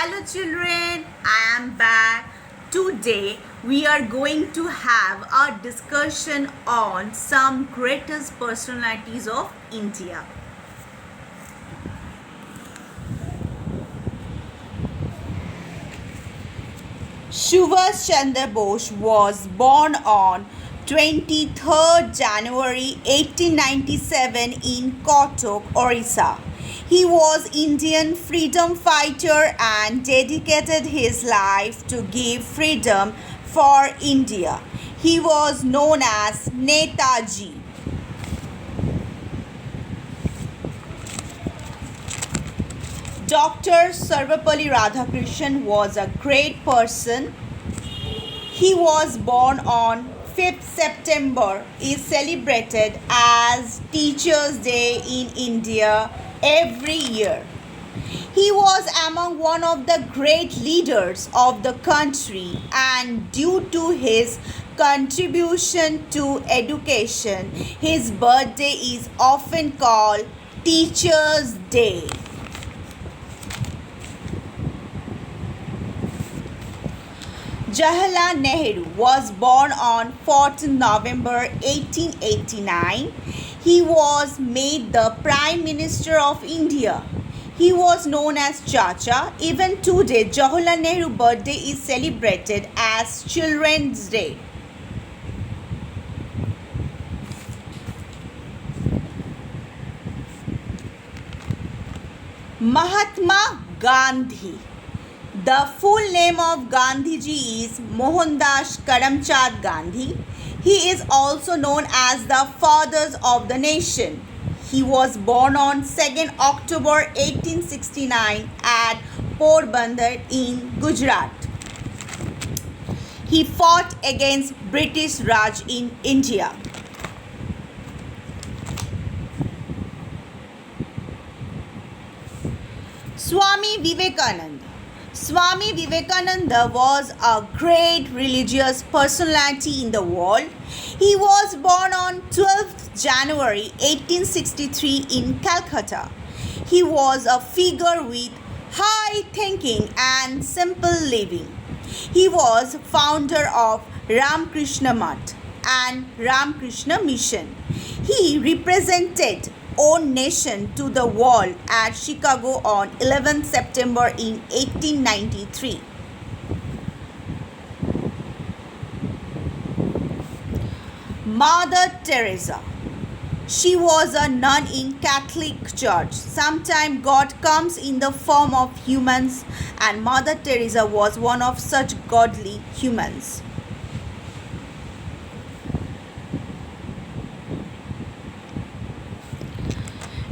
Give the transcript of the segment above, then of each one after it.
Hello children, I am back. Today we are going to have a discussion on some greatest personalities of India. Subhash Chandra Bose was born on 23rd January 1897 in Cuttack, Orissa. He was Indian freedom fighter and dedicated his life to give freedom for India. He was known as Netaji. Dr. Sarvepalli Radhakrishnan was a great person. He was born on 5th September, is celebrated as Teachers' Day in India every year. He was among one of the great leaders of the country, and due to his contribution to education, his birthday is often called Teachers' Day. Jawaharlal Nehru was born on 14 November 1889. He was made the Prime Minister of India. He was known as Chacha. Even today, Jawaharlal Nehru birthday is celebrated as Children's Day. Mahatma Gandhi. The full name of Gandhiji is Mohandas Karamchand Gandhi. He is also known as the father of the nation. He was born on 2nd October 1869 at Porbandar in Gujarat. He fought against British Raj in India. Swami Vivekananda. Swami Vivekananda was a great religious personality in the world. He was born on 12th January 1863 in Calcutta. He was a figure with high thinking and simple living. He was founder of Ramakrishna Math and Ramakrishna Mission. He represented own nation to the world at Chicago on 11th September in 1893. Mother Teresa. She was a nun in Catholic Church. Sometimes God comes in the form of humans, and Mother Teresa was one of such godly humans.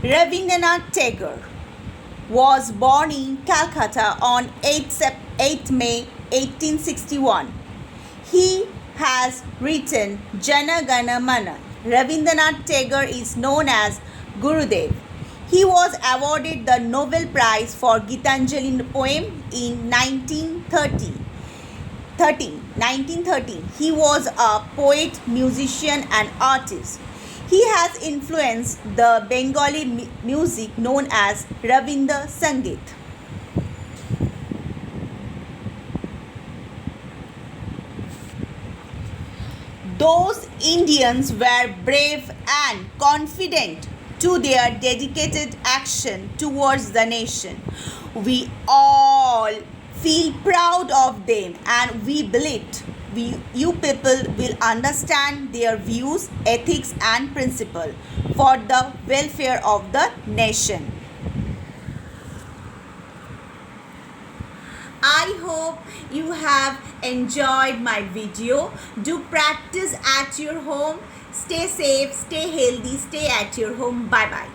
Rabindranath Tagore was born in Calcutta on 8 May 1861. He has written Jana Gana Mana. Rabindranath Tagore is known as Gurudev. He was awarded the Nobel Prize for Gitanjali poem in 1913. He was a poet, musician and artist. He has influenced the Bengali music known as Rabindra Sangeet. Those Indians were brave and confident to their dedicated action towards the nation. We all feel proud of them, and we believed you people will understand their views, ethics and principles for the welfare of the nation. I hope you have enjoyed my video. Do practice at your home. Stay safe, stay healthy, stay at your home. Bye bye.